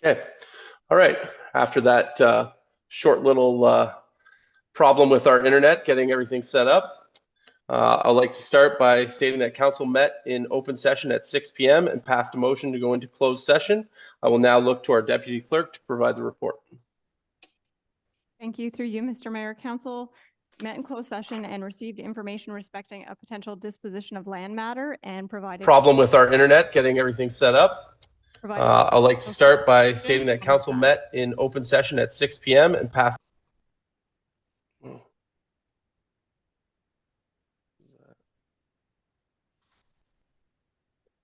Okay. All right. After that short little problem with our internet, getting everything set up, I'd like to start by stating that council met in open session at 6 p.m. and passed a motion to go into closed session. I will now look to our deputy clerk to provide the report. Thank you. Through you, Mr. Mayor, council met in closed session and received information respecting a potential disposition of land matter and provided Problem with our internet, getting everything set up. I'd like to start by stating that council met in open session at 6 p.m. and passed.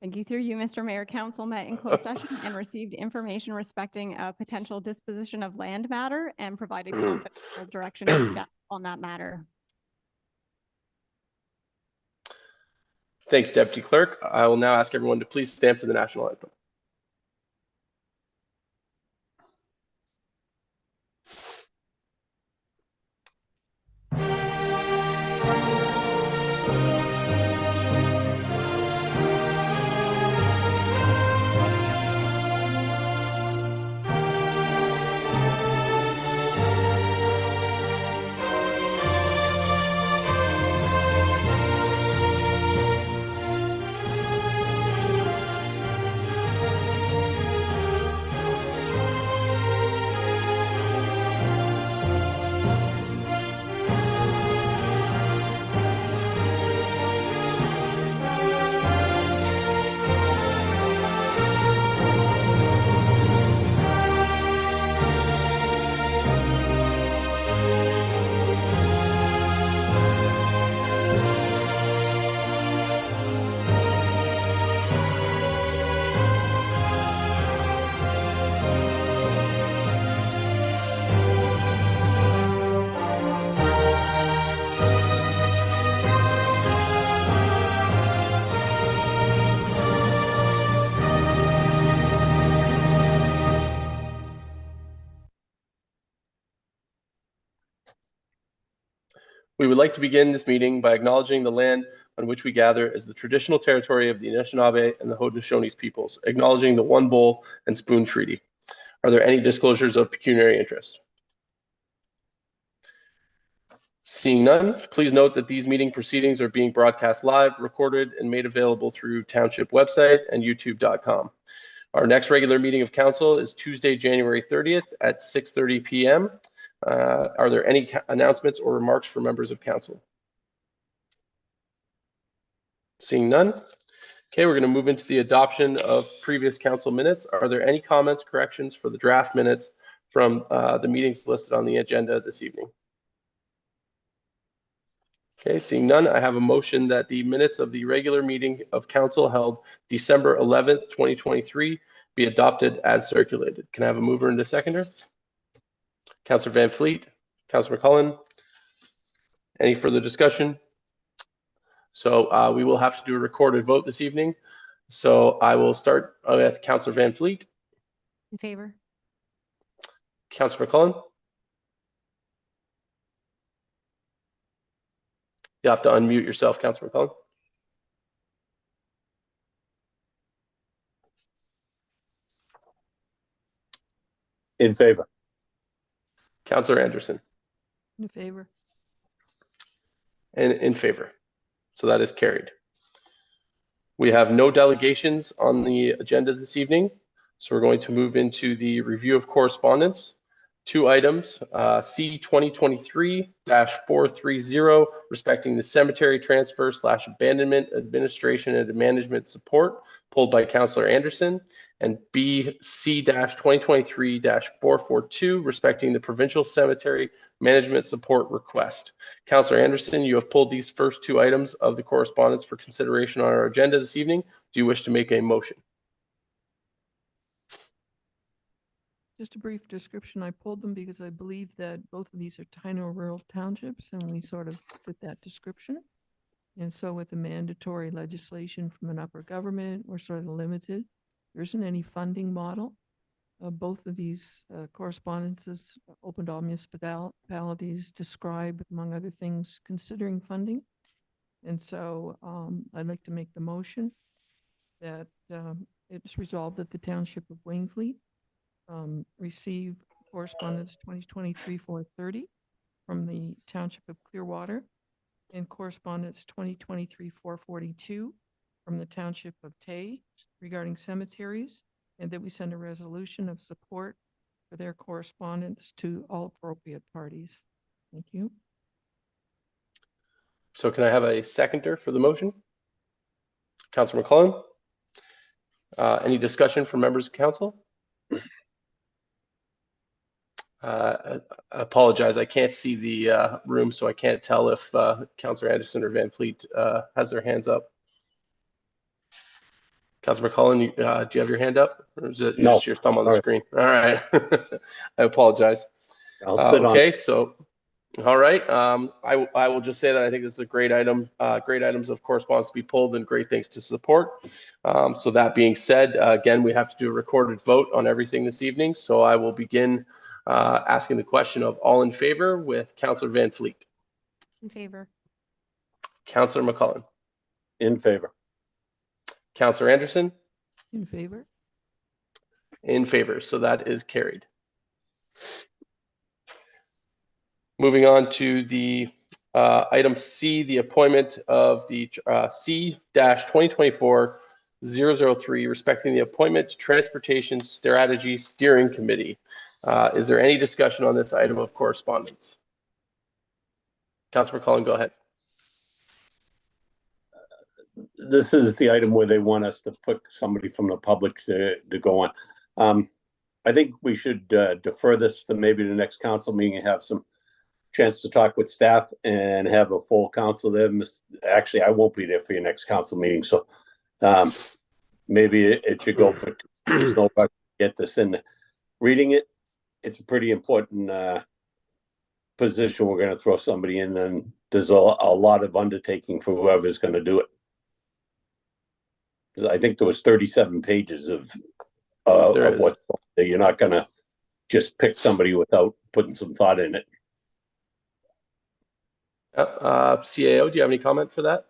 Thank you. Through you, Mr. Mayor, council met in closed session and received information respecting a potential disposition of land matter and provided confidential direction to staff on that matter. Thank you, Deputy Clerk. I will now ask everyone to please stand for the national anthem. We would like to begin this meeting by acknowledging the land on which we gather as the traditional territory of the Anishinaabe and the Haudenosaunee peoples, acknowledging the One Bowl and Spoon Treaty. Are there any disclosures of pecuniary interest? Seeing none, please note that these meeting proceedings are being broadcast live, recorded, and made available through Township website and youtube.com. Our next regular meeting of council is Tuesday, January 30th at 6:30 p.m. Are there any announcements or remarks for members of council? Seeing none. Okay, we're going to move into the adoption of previous council minutes. Are there any comments, corrections for the draft minutes from the meetings listed on the agenda this evening? Okay, seeing none, I have a motion that the minutes of the regular meeting of council held December 11th, 2023 be adopted as circulated. Can I have a mover and a seconder? Councillor Van Fleet, Councillor McCullen. Any further discussion? So we will have to do a recorded vote this evening. So I will start with Councillor Van Fleet. In favor. Councillor McCullen. You have to unmute yourself, Councillor McCullen. In favor. Councillor Anderson. In favor. And in favor. So that is carried. We have no delegations on the agenda this evening. So we're going to move into the review of correspondence. Two items, C 2023-430, respecting the cemetery transfer / abandonment administration and management support, pulled by Councillor Anderson, and B C 2023-442, respecting the provincial cemetery management support request. Councillor Anderson, you have pulled these first two items of the correspondence for consideration on our agenda this evening. Do you wish to make a motion? Just a brief description. I pulled them because I believe that both of these are tiny rural townships and we sort of fit that description. And so with the mandatory legislation from an upper government, we're sort of limited. There isn't any funding model. Both of these correspondences, open to all municipalities, describe, among other things, considering funding. And so I'd like to make the motion that it's resolved that the Township of Wainfleet receive correspondence 2023-430 from the Township of Clearwater and correspondence 2023-442 from the Township of Tay regarding cemeteries, and that we send a resolution of support for their correspondence to all appropriate parties. Thank you. So can I have a seconder for the motion? Councilor McClellan? Any discussion from members of council? I apologize, I can't see the room, so I can't tell if Councilor Anderson or Van Fleet has their hands up. Councilor McClellan, do you have your hand up? Or is it No. just your thumb on the Sorry. screen? All right. I apologize. I'll sit on. Okay, so, all right. I will just say that I think this is a great item, great items of correspondence to be pulled and great things to support. So that being said, again, we have to do a recorded vote on everything this evening. So I will begin asking the question of all in favor with Councilor Van Fleet. In favor. Councilor McClellan. In favor. Councilor Anderson. In favor? In favor. So that is carried. Moving on to the item C, the appointment of the C-2024-003, respecting the appointment to Transportation Strategy Steering Committee. Is there any discussion on this item of correspondence? Councilor McClellan, go ahead. This is the item where they want us to put somebody from the public to go on. I think we should defer this to maybe the next council meeting and have some chance to talk with staff and have a full council there. Actually, I won't be there for your next council meeting, so maybe it should go for 2 weeks. No rush to get this in. Reading it, it's a pretty important position. We're going to throw somebody in, and there's a lot of undertaking for whoever's going to do it. I think there was 37 pages of what you're not going to just pick somebody without putting some thought in it. CAO, do you have any comment for that?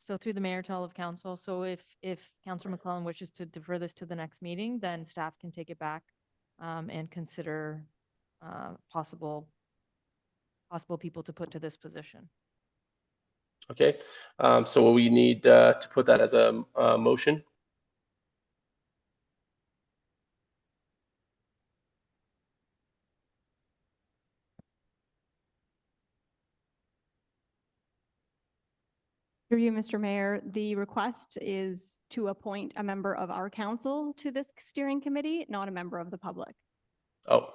So through the mayor to all of council, so if Councilor McClellan wishes to defer this to the next meeting, then staff can take it back and consider possible people to put to this position. Okay, so we need to put that as a motion. Through you, Mr. Mayor, the request is to appoint a member of our council to this steering committee, not a member of the public. Oh,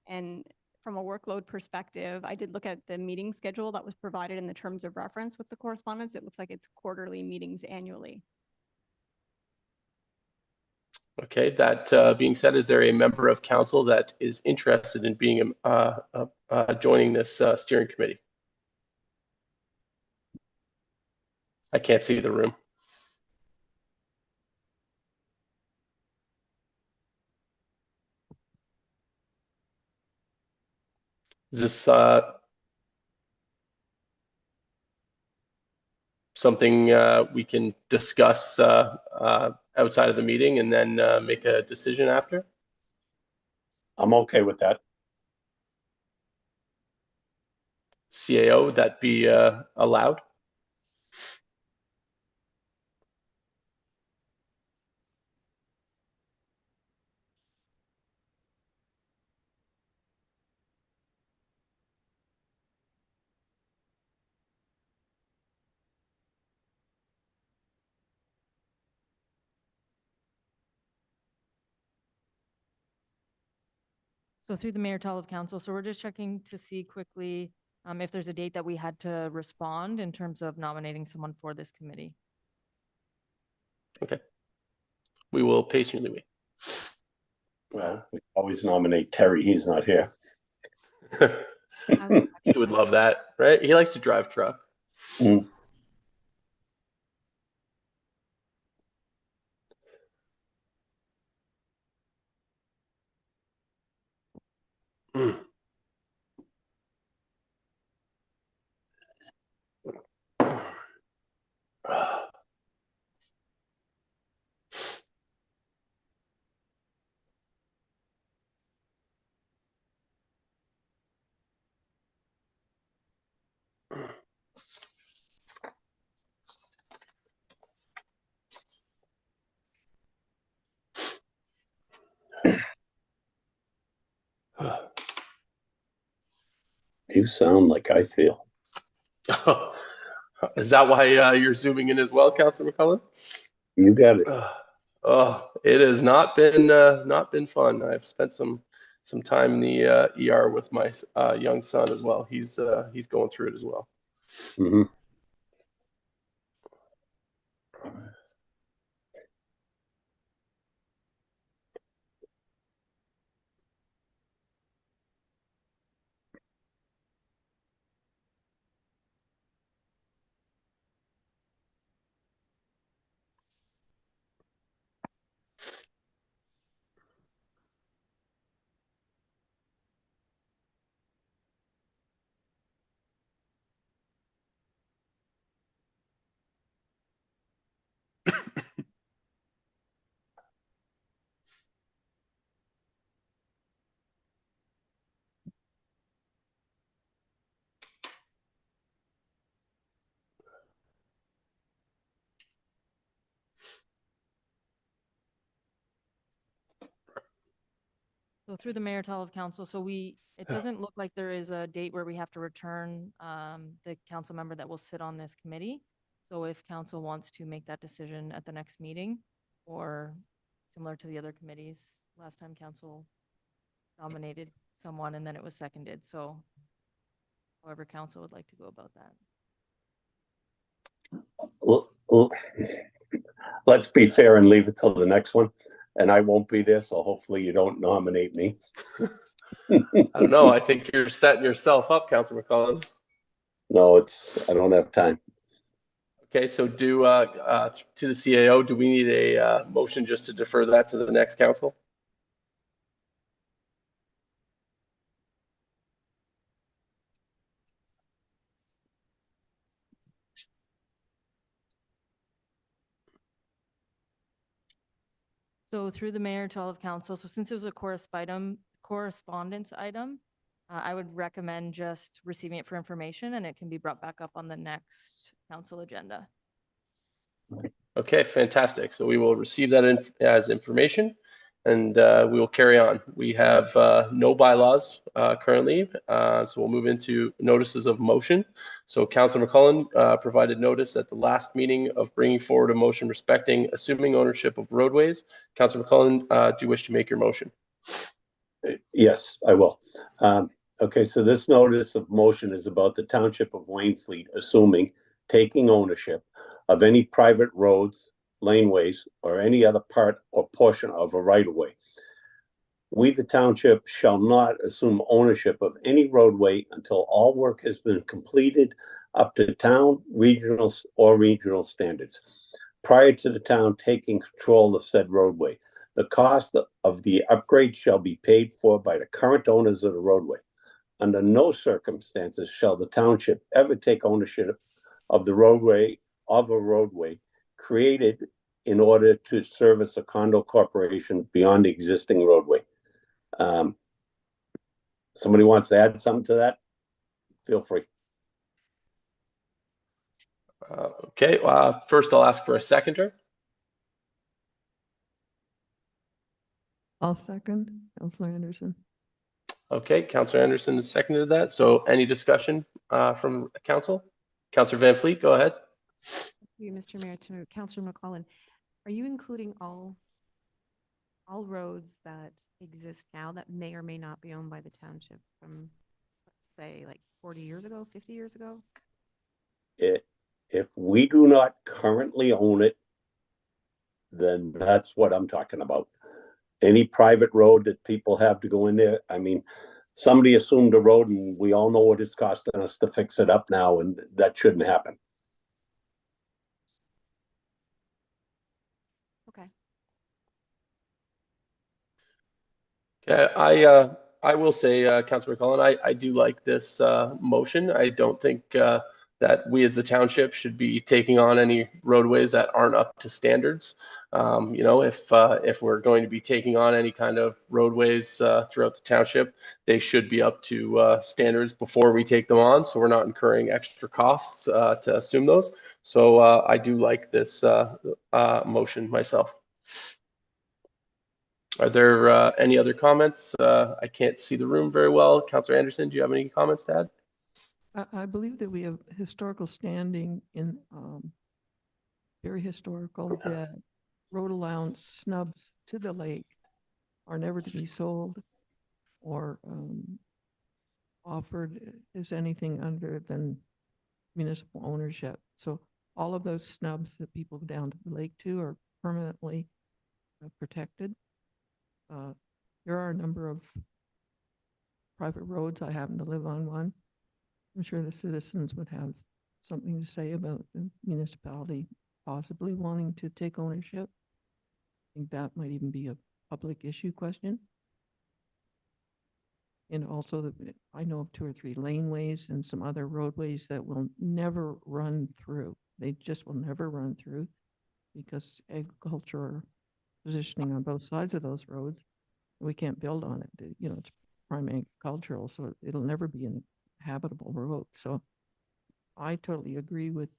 And from a workload perspective, I did look at the meeting schedule that was provided in the terms of reference with the correspondence. It looks like it's quarterly meetings annually. okay. That being said, is there a member of council that is interested in being joining this steering committee? I can't see the room. Is this something we can discuss outside of the meeting and then make a decision after? I'm okay with that. CAO, would that be allowed? So through the mayor to all of council, so we're just checking to see quickly if there's a date that we had to respond in terms of nominating someone for this committee. Okay. We will patiently wait. Well, we always nominate Terry. He's not here. He would love that, right? He likes to drive truck. Mm. Mm. You sound like I feel. Is that why you're zooming in as well, Councilor McCullen? You got it. Oh, it has not been fun. I've spent some time in the ER with my young son as well. He's going through it as well. Hmm. So through the mayor to all of council, so it doesn't look like there is a date where we have to return the council member that will sit on this committee. So if council wants to make that decision at the next meeting, or similar to the other committees, last time council nominated someone and then it was seconded. So however council would like to go about that. Well, let's be fair and leave it till the next one. And I won't be there, so hopefully you don't nominate me. I don't know. I think you're setting yourself up, Councilor McCullen. No, I don't have time. Okay, so to the CAO, do we need a motion just to defer that to the next council? So through the mayor to all of council, so since it was a correspondence item, I would recommend just receiving it for information and it can be brought back up on the next council agenda. Okay, fantastic. So we will receive that as information, and we will carry on. We have no bylaws currently, so we'll move into notices of motion. So Councilor McCullen provided notice at the last meeting of bringing forward a motion respecting assuming ownership of roadways. Councilor McCullen, do you wish to make your motion? Yes, I will. Okay, so this notice of motion is about the Township of Wainfleet assuming taking ownership of any private roads, laneways, or any other part or portion of a right-of-way. We, the township, shall not assume ownership of any roadway until all work has been completed up to town, regional standards, prior to the town taking control of said roadway. The cost of the upgrade shall be paid for by the current owners of the roadway. Under no circumstances shall the township ever take ownership of the roadway created in order to service a condo corporation beyond the existing roadway. Somebody wants to add something to that? Feel free. Okay, first I'll ask for a seconder. I'll second. Councilor Anderson. Okay, Councilor Anderson has seconded that. So any discussion from council? Councilor Van Fleet, go ahead. Thank you, Mr. Mayor. To Councilor McCullen, are you including all roads that exist now that may or may not be owned by the township from, let's say, like 40 years ago, 50 years ago? If we do not currently own it, then that's what I'm talking about. Any private road that people have to go in there, I mean, somebody assumed a road and we all know what it's costing us to fix it up now, and that shouldn't happen. Okay. Okay, I will say, Councilor McCullen, I do like this motion. I don't think that we as the township should be taking on any roadways that aren't up to standards. You know, if we're going to be taking on any kind of roadways throughout the township, they should be up to standards before we take them on, so we're not incurring extra costs to assume those. So I do like this motion myself. Are there any other comments? I can't see the room very well. Councilor Anderson, do you have any comments to add? I believe that we have historical standing in, very historical, that road allowance snubs to the lake are never to be sold or offered as anything other than municipal ownership. So all of those snubs that people go down to the lake to are permanently protected. There are a number of private roads. I happen to live on one. I'm sure the citizens would have something to say about the municipality possibly wanting to take ownership. I think that might even be a public issue question. And also, I know of 2 or 3 laneways and some other roadways that will never run through. They just will never run through because agriculture positioning on both sides of those roads, we can't build on it. You know, it's prime agricultural, so it'll never be an habitable road. So I totally agree with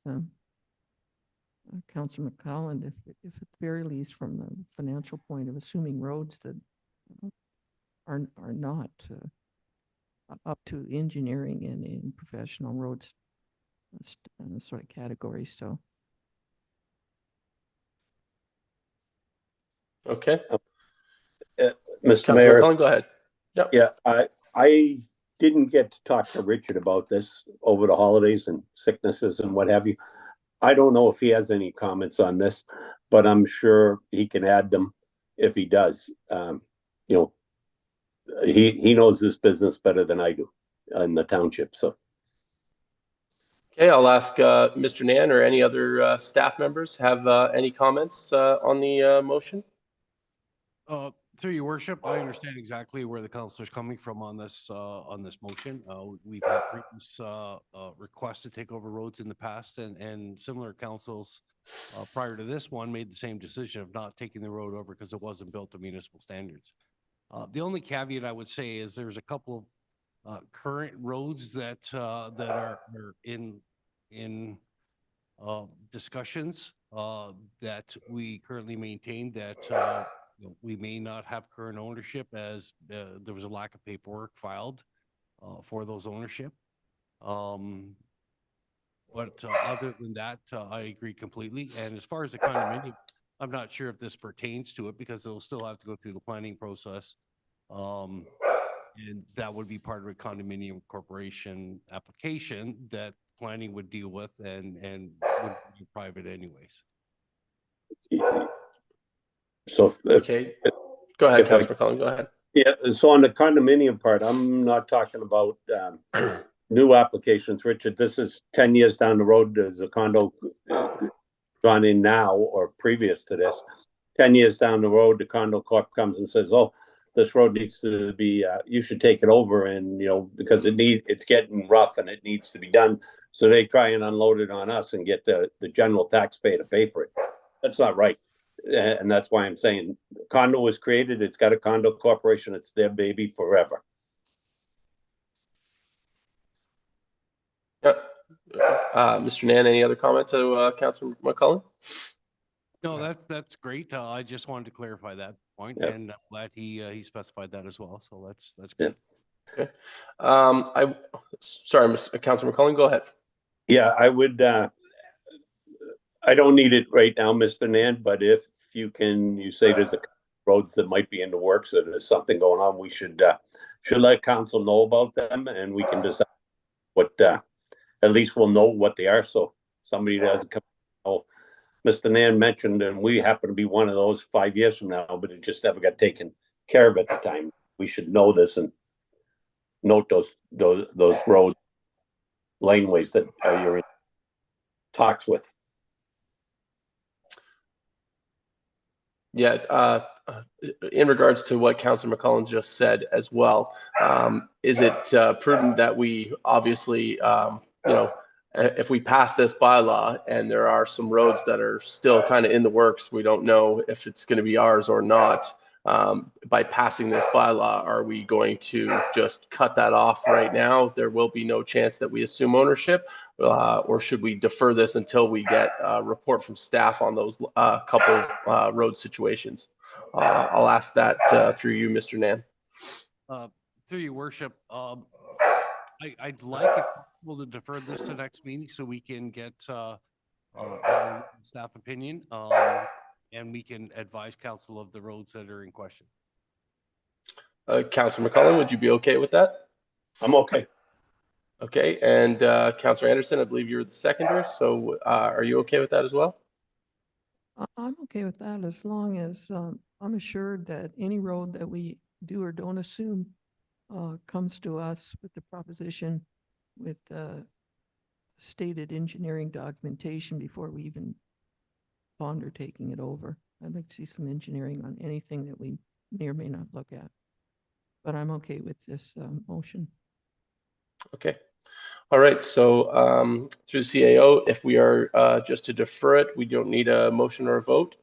Councilor McClelland. If at the very least, from the financial point of assuming roads that are not up to engineering and in professional roads sort of categories. So Okay. Mr. Councilor Mayor, McClellan, go ahead. Yep. yeah, I didn't get to talk to Richard about this over the holidays and sicknesses and what have you. I don't know if he has any comments on this, but I'm sure he can add them if he does. You know, he knows this business better than I do in the township. So, Okay, I'll ask Mr. Nan or any other staff members have any comments on the motion. Through your worship, I understand exactly where the councilor's coming from on this motion. We've had previous requests to take over roads in the past, and similar councils prior to this one made the same decision of not taking the road over because it wasn't built to municipal standards. The only caveat I would say is there's a couple of current roads that are in discussions that we currently maintain that we may not have current ownership, as there was a lack of paperwork filed for those ownership. But other than that, I agree completely. And as far as the condominium, I'm not sure if this pertains to it because they'll still have to go through the planning process. And that would be part of a condominium corporation application that planning would deal with and would be private anyways. so Okay, go ahead, if I- Councilor McClellan, go ahead. yeah. So on the condominium part, I'm not talking about new applications, Richard. This is 10 years down the road. There's a condo gone in now or previous to this. 10 years down the road, the condo corp comes and says, "Oh, this road needs to be. You should take it over," and because it's getting rough and it needs to be done. So they try and unload it on us and get the general taxpayer to pay for it. That's not right. And that's why I'm saying condo was created. It's got a condo corporation. It's their baby forever. Mr. Nan, any other comment to Councilor McClellan? No, that's great. I just wanted to clarify that point, Yep. and I'm glad he specified that as well. So that's great. Okay. Sorry, Councilor McClellan, go ahead. Yeah, I would. I don't need it right now, Mr. Nan, but if you say there's roads that might be in the works or there's something going on, we should let council know about them and we can decide what, at least we'll know what they are. So somebody doesn't come, Mr. Nan mentioned, and we happen to be one of those 5 years from now, but it just never got taken care of at the time. We should know this and note those road laneways that you're in talks with. Yeah, in regards to what Councilor McClellan just said as well, is it prudent that we obviously, if we pass this bylaw and there are some roads that are still kind of in the works, we don't know if it's going to be ours or not. By passing this bylaw, are we going to just cut that off right now? There will be no chance that we assume ownership, or should we defer this until we get a report from staff on those couple road situations? I'll ask that through you, Mr. Nan. Through your worship, I'd like if possible to defer this to next meeting so we can get our staff opinion, and we can advise council of the roads that are in question. Councilor McCollum, would you be okay with that? I'm okay. Okay, and Councilor Anderson, I believe you're the seconder, so are you okay with that as well? I'm okay with that as long as I'm assured that any road that we do or don't assume comes to us with the proposition with stated engineering documentation before we even ponder taking it over. I'd like to see some engineering on anything that we may or may not look at. But I'm okay with this motion. Okay. All right, so through the CAO, if we are just to defer it, we don't need a motion or a vote.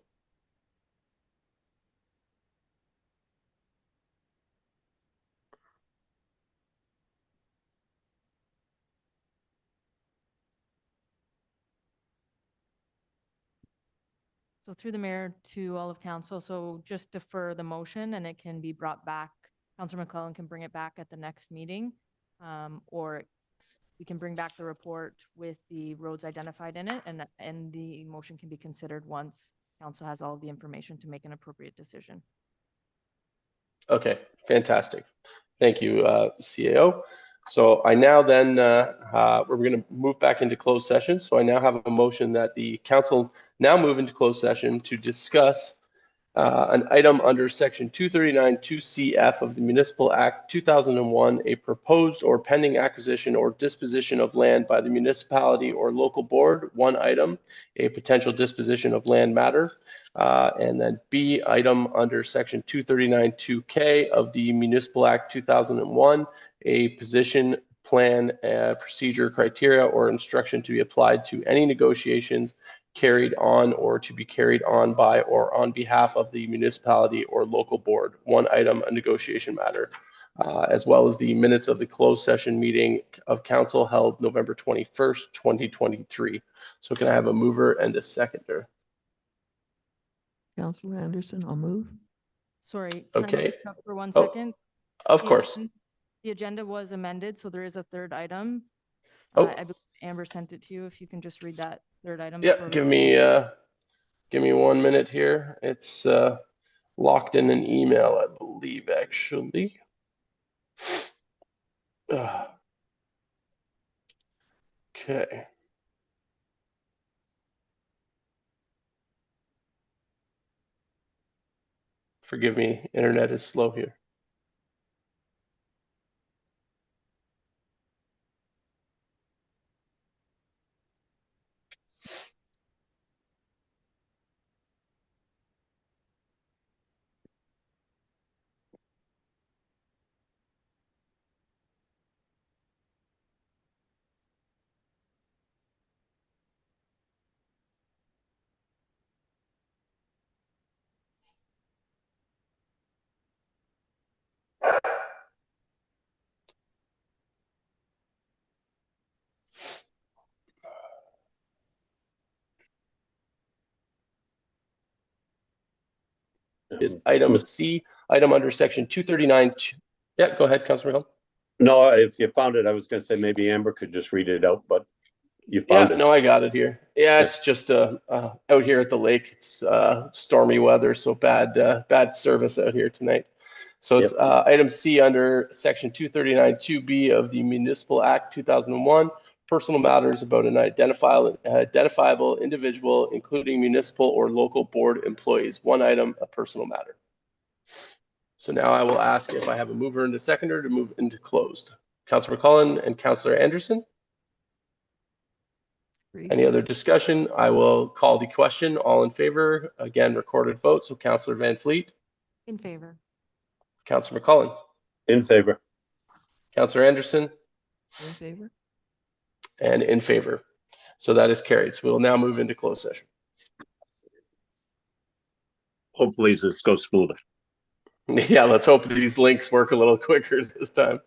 So through the mayor to all of council, so just defer the motion and it can be brought back. Councilor McClellan can bring it back at the next meeting, or we can bring back the report with the roads identified in it, and the motion can be considered once council has all of the information to make an appropriate decision. Okay, fantastic. Thank you, CAO. So I now then, we're going to move back into closed session. So I now have a motion that the council now move into closed session to discuss an item under section 239 2CF of the Municipal Act 2001, a proposed or pending acquisition or disposition of land by the municipality or local board, one item, a potential disposition of land matter, and then B, item under section 239 2K of the Municipal Act 2001, a position, plan, procedure, criteria, or instruction to be applied to any negotiations carried on or to be carried on by or on behalf of the municipality or local board, one item, a negotiation matter, as well as the minutes of the closed session meeting of council held November 21st, 2023. So can I have a mover and a seconder? Councilor Anderson, I'll move. Sorry, can I just Okay. interrupt for 1 Oh, second? of course. The agenda was amended, so there is a third item. Oh. I believe Amber sent it to you. If you can just read that third item. Yep, give me 1 minute here. It's locked in an email, I believe, actually. Okay. Forgive me, internet is slow here. Is item C, item under section 239. Yeah, go ahead, Councilor Hill. No, if you found it, I was going to say maybe Amber could just read it out, but you found Yeah, it. no, I got it here. Yeah, it's just out here at the lake. It's stormy weather, so bad service out here tonight. So it's item C under section 239 2B of the Municipal Act 2001, personal matters about an identifiable individual, including municipal or local board employees. One item, a personal matter. So now I will ask if I have a mover and a seconder to move into closed. Councilor McClellan and Councilor Anderson. Any other discussion? I will call the question. All in favor? Again, recorded vote. So Councilor Van Fleet. In favor. Councilor McClellan. In favor. Councilor Anderson. In favor? And in favor. So that is carried. So we will now move into closed session. Hopefully this goes smoother. Yeah, let's hope these links work a little quicker this time.